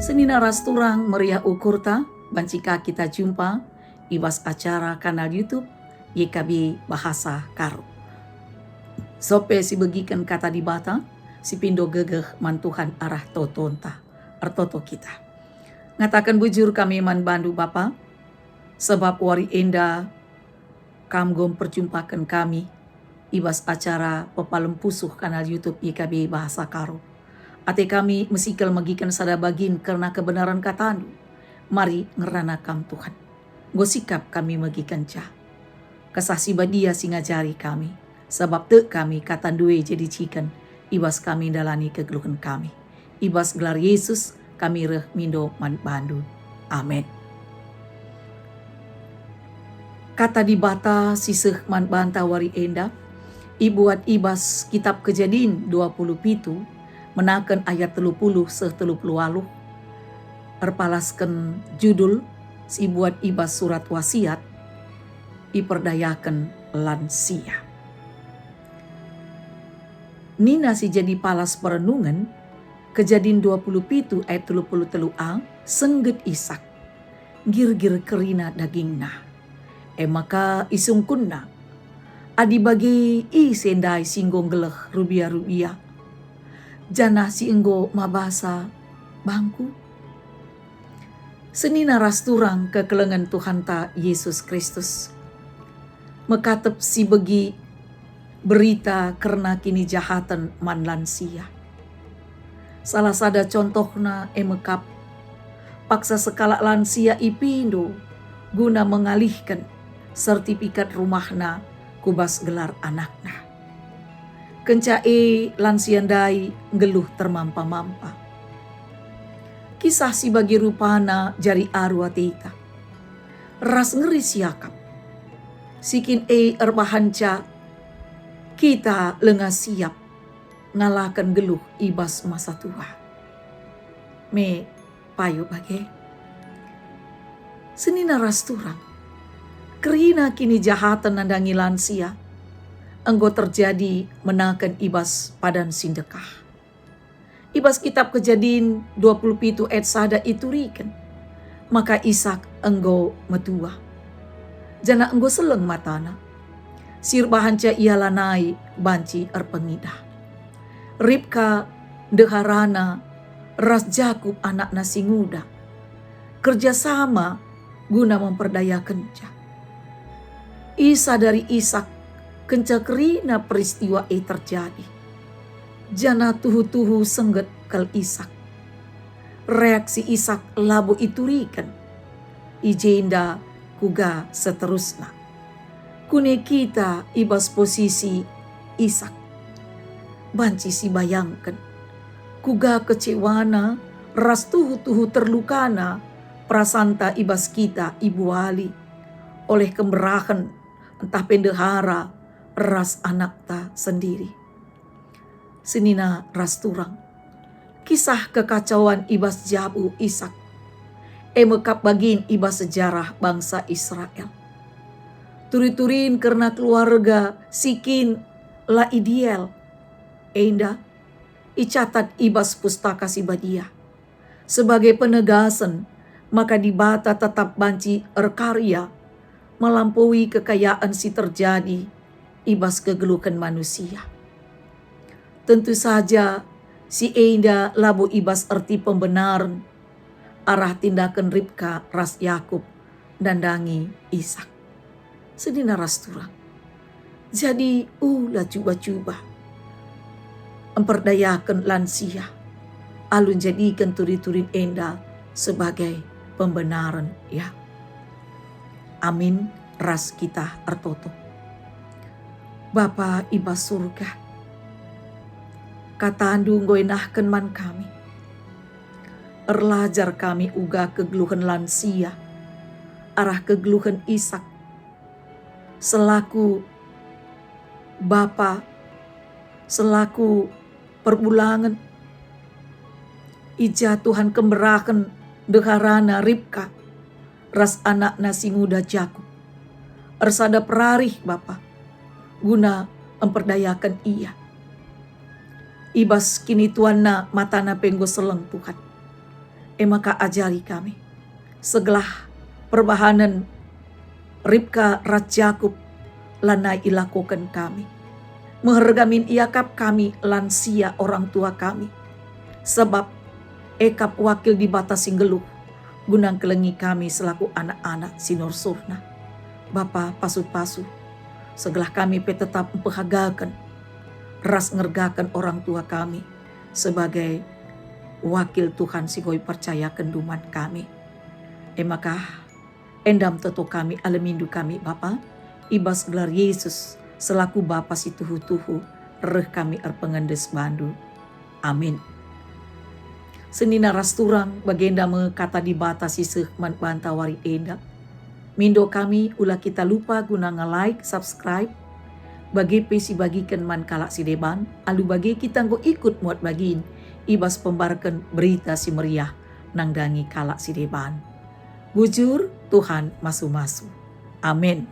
Senina rasturang meriah ukurta, bancika kita jumpa, ibas acara kanal YouTube, YKB Bahasa Karo. Sope si begikan kata di bata, si pindo gegeh mantuhan arah totonta, artoto kita. Ngatakan bujur kami man bandu Bapa, sebab wari enda kamgom perjumpakan kami, ibas acara pepalem pusuh kanal YouTube YKB Bahasa Karo. Ate kami mesikal magikan sada bagin karena kebenaran katandu. Mari ngerana kam Tuhan. Gosikap kami magikan cah. Kasasi badia singajari kami. Sebab te kami katandue jadi cikan. Ibas kami dalani kegeluhan kami. Ibas gelar Yesus kami reh mindo man bandu. Amin. Kata di bata siseh man banta wari enda. Ibuat ibas kitab Kejadian 27 menakan ayat 30 se-30 erpalaskan judul si buat ibas surat wasiat iperdayakan lansia. Nina si jadi palas perenungan Kejadian 27 ayat 33a sengget Isak gir-gir kerina dagingna maka isungkunna adi bagi sendai singgong geleh rubia-rubia jana si enggo mabasa bangku. Senina rasturang kekelengan Tuhan ta Yesus Kristus. Mekatep si begi berita karena kini jahatan man lansia. Salah sada contohna emekap paksa sekala lansia ipindo guna mengalihkan sertifikat rumahna kubas gelar anakna. Kencae lansiandai geluh termampa-mampa. Kisah si bagi rupana jari arwa teita. Ras ngeri siakap. Sikin erbahanca kita lengah siap ngalakan geluh ibas masa tua. Me payo bage. Senina rasturang. Kerina kini jahatan nandangi lansia. Enggo terjadi menakan ibas padan sindekah. Ibas kitab Kejadian 27 ayat sada iturikan. Maka Isak enggo metua. Jana enggo seleng matana. Sirbahanca ia lanai banci erpengidah. Ribka deharana ras Jakub anak nasi nguda. Kerjasama guna memperdayakan ja. Isa dari Isak kenca kerina peristiwa terjadi. Jana tuhu-tuhu sengget kal Isak. Reaksi Isak labu iturikan. Ijenda kuga seterusna. Kune kita ibas posisi Isak. Banci si bayangkan. Kuga kecewana ras tuhu-tuhu terlukana prasanta ibas kita ibu wali. Oleh kemerahan entah pendehara ras anak ta sendiri. Senina ras turang. Kisah kekacauan ibas jabu Isak. Emekap bagin ibas sejarah bangsa Israel. Turi-turin karena keluarga sikin la ideal. Enda icatat ibas pustaka si badia. Sebagai penegasan maka dibata tetap banci erkarya melampaui kekayaan si terjadi ibas kegeluhan manusia. Tentu saja si Enda labu ibas arti pembenaran arah tindakan Ribka ras Yakub dan dangi Isak. Sedina ras turang. Jadi ulah cuba-cuba memperdayakan lansia. Alun jadikan turi-turin Enda sebagai pembenaran ya. Amin ras kita artoto. Bapa ibas surga, kata andung goenahkan man kami. Erlajar kami uga kegeluhan lansia, arah kegeluhan Isak. Selaku Bapa, selaku perbulangan, ija Tuhan kemberakan deharana Ribka, ras anak nasi muda Jakub. Ersada perarih Bapa, guna memperdayakan ia. Ibas kini tuanna matana penggo seleng Tuhan. maka ajari kami segelah perbahanan Ribka Ratjakub lanai ilakukan kami. Mehergamin iakap kami lansia orang tua kami. Sebab ekap wakil dibatasi geluh gunang kelengi kami selaku anak-anak sinor surna. Bapa pasu-pasu, segelah kami tetap memperhagakan, ras ngergakan orang tua kami sebagai wakil Tuhan sigoi percaya kenduman kami. Maka endam teto kami alamindu kami Bapa, ibas gelar Yesus selaku Bapa si tuhu-tuhu, reh kami erpengendes bandu. Amin. Senina rasturang bagenda mengkata dibatasi sehman bantawari enda. Mindo kami ulah kita lupa guna nge-like, subscribe, bagi pesi bagikan man kalak si deban, alu bagi kita nggo ikut muat bagin, ibas pembarkan berita si meriah nangdangi kalak si deban. Bujur Tuhan masu-masu. Amin.